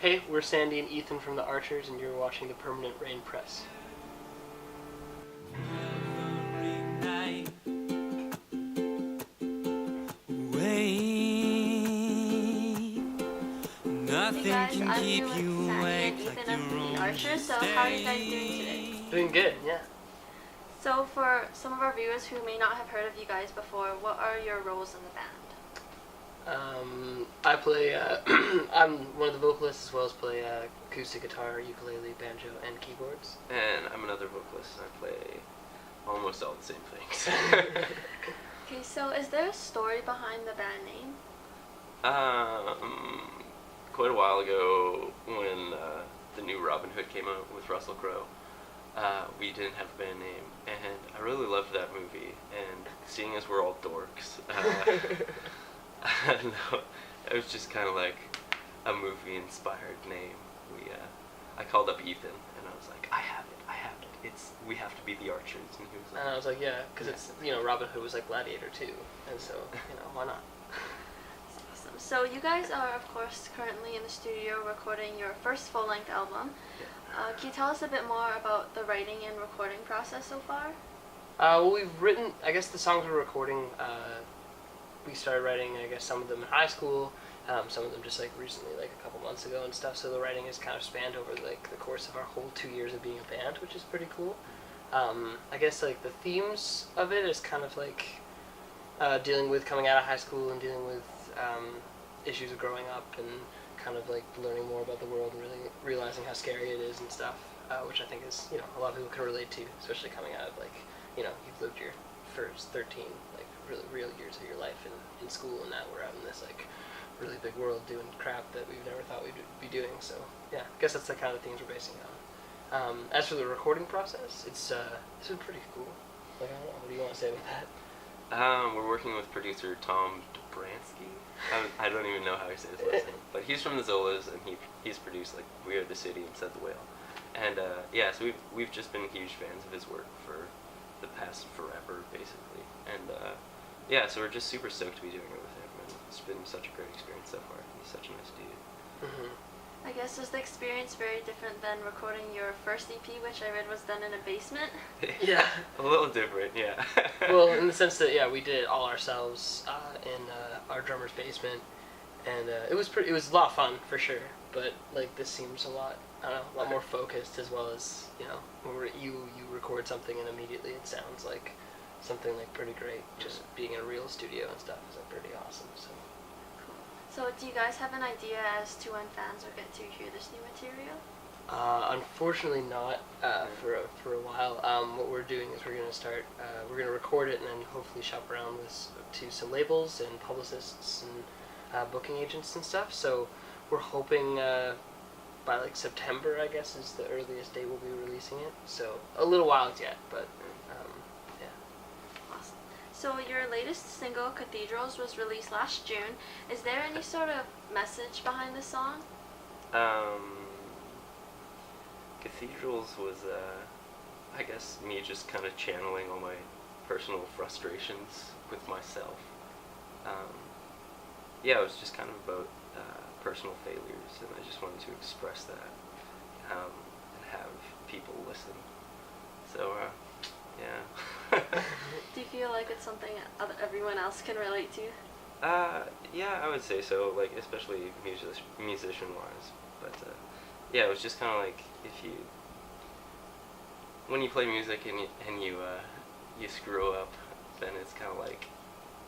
Hey, we're Sandy and Ethan from the Archers, and you're watching the Permanent Rain Press. Hey guys, I'm here with Sandy and Ethan of the Archers. So how are you guys doing today? Doing good, yeah. So for some of our viewers who may not have heard of you guys before, what are your roles in the band? I play, I'm one of the vocalists as well as play acoustic guitar, ukulele, banjo, and keyboards. And I'm another vocalist. I play almost all the same things. Okay, so is there a story behind the band name? Quite a while ago, when the new Robin Hood came out with Russell Crowe, we didn't have a band name, and I really loved that movie. And seeing as we're all dorks, I don't know, it was just kind of like a movie-inspired name. I called up Ethan, and I was like, I have it. We have to be the Archers. And he was like, And I was like, yeah, because it's, Robin Hood was like Gladiator too, and so, why not? Awesome. So you guys are, of course, currently in the studio recording your first full-length album. Yeah. Can you tell us a bit more about the writing and recording process so far? Well, we've written, I guess the songs we're recording, we started writing, I guess, some of them in high school, some of them just, like, recently, like, a couple months ago and stuff, so the writing has kind of spanned over, like, the course of our whole 2 years of being a band, which is pretty cool. I guess, like, the themes of it is kind of, like, dealing with coming out of high school and dealing with issues of growing up and kind of, like, learning more about the world and really realizing how scary it is and stuff, which I think is, a lot of people can relate to, especially coming out of, like, you've lived your first 13, like, really real years of your life in school, and now we're out in this, like, really big world doing crap that we've never thought we'd be doing, so, yeah, I guess that's the kind of things we're basing it on. As for the recording process, it's been pretty cool. Like, I don't know, what do you want to say about that? we're working with producer Tom Dobransky. I don't even know how he says his last name, but he's from the Zolas, and he's produced, like, We Are the City and Said the Whale. And, yeah, so we've just been huge fans of his work for the past forever, basically. And, yeah, so we're just super stoked to be doing it with him, and it's been such a great experience so far. He's such a nice dude. Mm-hmm. I guess was the experience very different than recording your first EP, which I read was done in a basement? Yeah. A little different, yeah. Well, in the sense that, yeah, we did it all ourselves in our drummer's basement, and it was a lot of fun, for sure, but, like, this seems a lot more focused, as well as, when you record something and immediately it sounds like something, like, pretty great. Just being in a real studio and stuff is, like, pretty awesome, so. Cool. So do you guys have an idea as to when fans will get to hear this new material? Unfortunately not for a while. What we're doing is we're going to record it and then hopefully shop around to some labels and publicists and booking agents and stuff, so we're hoping by, like, September, I guess, is the earliest day we'll be releasing it, so a little while yet, but yeah. Awesome. So your latest single, Cathedrals, was released last June. Is there any sort of message behind the song? Cathedrals was, I guess, me just kind of channeling all my personal frustrations with myself. Yeah, it was just kind of about personal failures, and I just wanted to express that and have people listen. So, yeah. Do you feel like it's something everyone else can relate to? Yeah, I would say so, like, especially musician-wise, but, yeah, it was just kind of like, when you play music and you screw up, then it's kind of like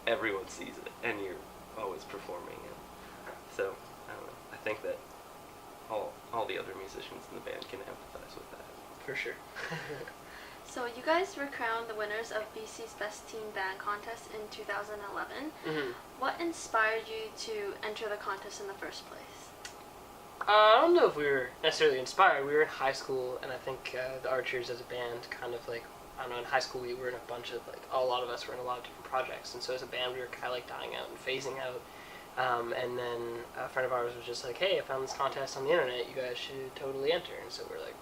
everyone sees it, and you're always performing, and so, I don't know, I think that all the other musicians in the band can empathize with that. For sure. So you guys were crowned the winners of BC's Best Teen Band Contest in 2011. Mm-hmm. What inspired you to enter the contest in the first place? I don't know if we were necessarily inspired. We were in high school, and I think the Archers as a band kind of, like, I don't know, in high school we were in a bunch of, like, a lot of us were in a lot of different projects, and so as a band we were kind of, like, dying out and phasing out. And then a friend of ours was just like, hey, I found this contest on the internet, you guys should totally enter. And so we're like,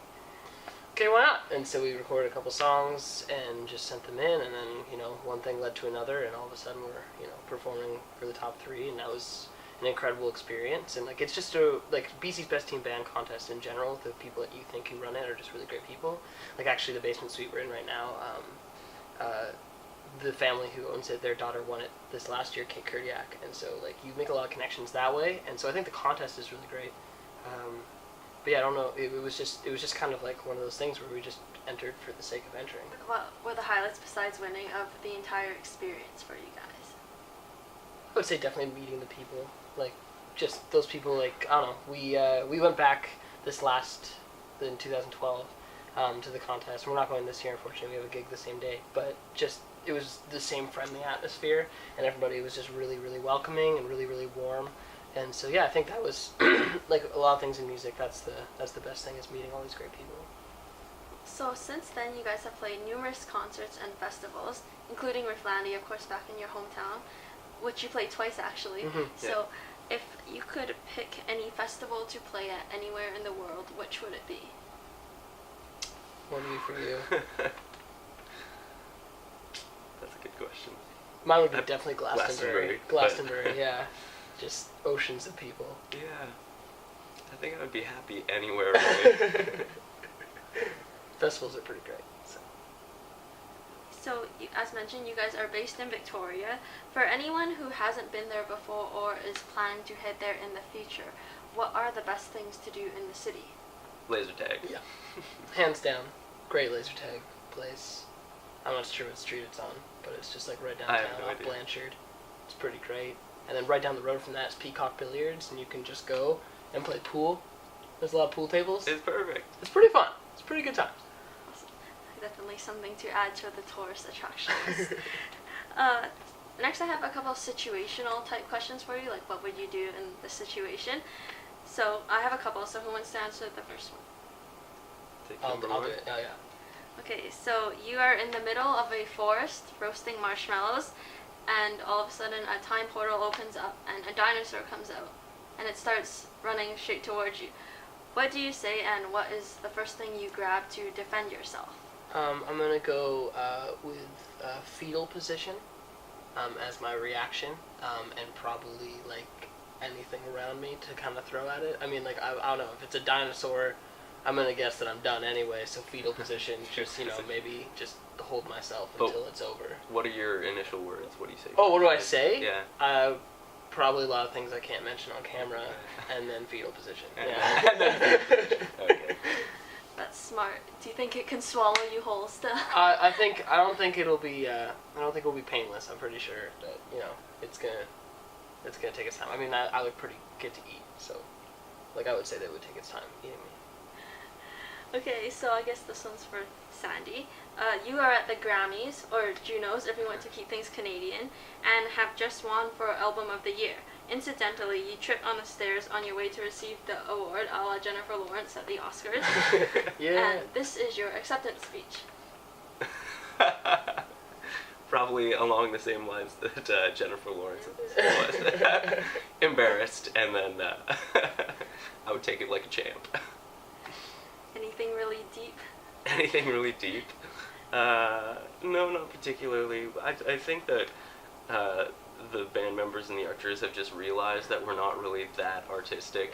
okay, why not? And so we recorded a couple songs and just sent them in, and then, one thing led to another, and all of a sudden we're, performing for the top 3, and that was an incredible experience, and like it's just a like BC's Best Teen Band contest in general. The people that you think who run it are just really great people. Like actually, the basement suite we're in right now, the family who owns it, their daughter won it this last year, Kate Kurdiak, and so like you make a lot of connections that way, and so I think the contest is really great. But yeah, I don't know. It was just kind of like one of those things where we just entered for the sake of entering. What were the highlights besides winning of the entire experience for you guys? I would say definitely meeting the people, like just those people. Like I don't know. We went back in 2012 to the contest. We're not going this year, unfortunately. We have a gig the same day, but just it was the same friendly atmosphere, and everybody was just really, really welcoming and really, really warm. And so yeah, I think that was like a lot of things in music. That's the best thing is meeting all these great people. So since then, you guys have played numerous concerts and festivals, including Rifflandia, of course, back in your hometown, which you played twice actually. Mm-hmm. So if you could pick any festival to play at anywhere in the world, which would it be? What would be for you? That's a good question. Mine would be definitely Glastonbury. Glastonbury, Yeah. Just oceans of people. Yeah. I think I would be happy anywhere, really. Festivals are pretty great. So, as mentioned, you guys are based in Victoria. For anyone who hasn't been there before or is planning to head there in the future, what are the best things to do in the city? Laser tag. Yeah. Hands down. Great laser tag place. I'm not sure what street it's on, but it's just like right downtown off Blanchard. It's pretty great. And then right down the road from that is Peacock Billiards, and you can just go and play pool. There's a lot of pool tables. It's perfect. It's pretty fun. It's pretty good times. Awesome. Definitely something to add to the tourist attractions. Next, I have a couple of situational type questions for you, like what would you do in the situation? So I have a couple, so who wants to answer the first one? I'll do it. Oh, yeah. Okay, so you are in the middle of a forest roasting marshmallows, and all of a sudden a time portal opens up and a dinosaur comes out, and it starts running straight towards you. What do you say, and what is the first thing you grab to defend yourself? I'm gonna go with fetal position as my reaction, and probably like anything around me to kind of throw at it. I mean, like I don't know if it's a dinosaur. I'm gonna guess that I'm done anyway. So fetal position, just maybe just hold myself until it's over. What are your initial words? What do you say? Oh, what do I say? Yeah. Probably a lot of things I can't mention on camera, and then fetal position. Yeah. And then fetal position. Okay. That's smart. Do you think it can swallow you whole still? I don't think it'll be painless. I'm pretty sure that it's gonna take its time. I mean, I look pretty good to eat, so like I would say that it would take its time eating me. Okay, so I guess this one's for Sandy. You are at the Grammys, or Junos if we want to keep things Canadian, and have just won for Album of the Year. Incidentally, you tripped on the stairs on your way to receive the award, a la Jennifer Lawrence at the Oscars. Yeah. And this is your acceptance speech. Probably along the same lines that Jennifer Lawrence was. Embarrassed, and then I would take it like a champ. Anything really deep? Anything really deep? No, not particularly. I think that the band members and the archers have just realized that we're not really that artistic.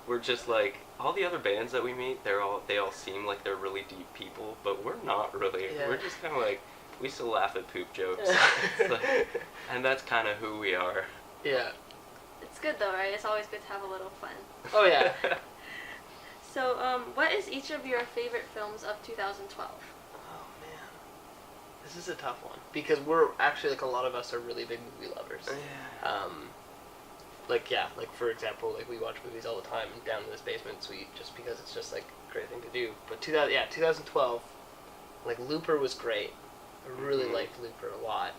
We're just like all the other bands that we meet. They all seem like they're really deep people, but we're not really. Yeah. We're just kind of like we still laugh at poop jokes, and that's kind of who we are. Yeah. It's good though, right? It's always good to have a little fun. Oh yeah. So, what is each of your favorite films of 2012? Oh man, this is a tough one because we're actually like a lot of us are really big movie lovers. Yeah. Like for example, like we watch movies all the time down in this basement suite just because it's just like a great thing to do. But 2012, like Looper was great. I really liked Looper a lot.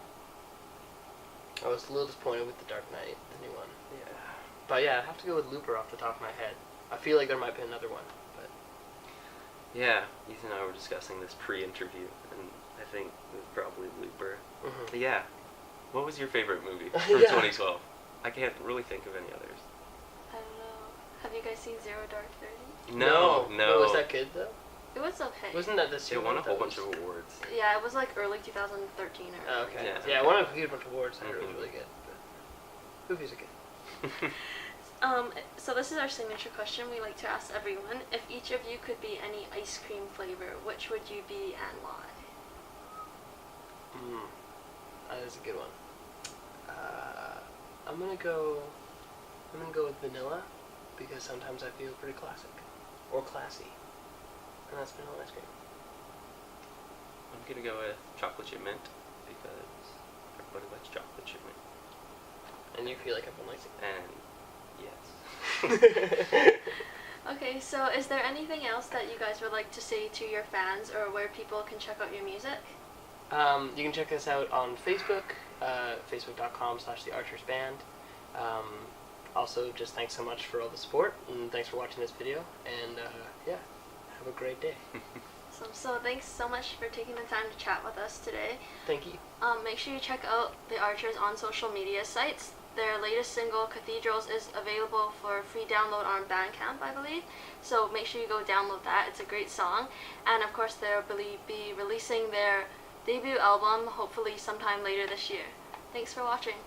I was a little disappointed with The Dark Knight, the new one. Yeah. But yeah, I'd have to go with Looper off the top of my head. I feel like there might be another one, but... Yeah, Ethan and I were discussing this pre-interview, and I think it was probably Looper. Mm-hmm. But yeah, what was your favorite movie from Yeah. 2012? I can't really think of any others. I don't know. Have you guys seen Zero Dark 30? No. Was that good, though? It was okay. Wasn't that this year? It won a whole bunch of awards. Yeah, it was like early 2013 or Oh, okay. Yeah. Yeah, it won a huge bunch of awards, and it was Mhm. really good. But movies are good. So this is our signature question we like to ask everyone. If each of you could be any ice cream flavor, which would you be and why? That is a good one. I'm gonna go with vanilla because sometimes I feel pretty classic or classy, and that's vanilla ice cream. I'm gonna go with chocolate chip mint because everybody likes chocolate chip mint. And you feel like everyone likes it. And yes. Okay, so is there anything else that you guys would like to say to your fans or where people can check out your music? You can check us out on Facebook, facebook.com/thearchersband. Also, just thanks so much for all the support, and thanks for watching this video, and yeah, have a great day. So thanks so much for taking the time to chat with us today. Thank you. Make sure you check out the Archers on social media sites. Their latest single, Cathedrals, is available for free download on Bandcamp, I believe. So make sure you go download that. It's a great song. And of course, they'll be releasing their debut album, hopefully sometime later this year. Thanks for watching.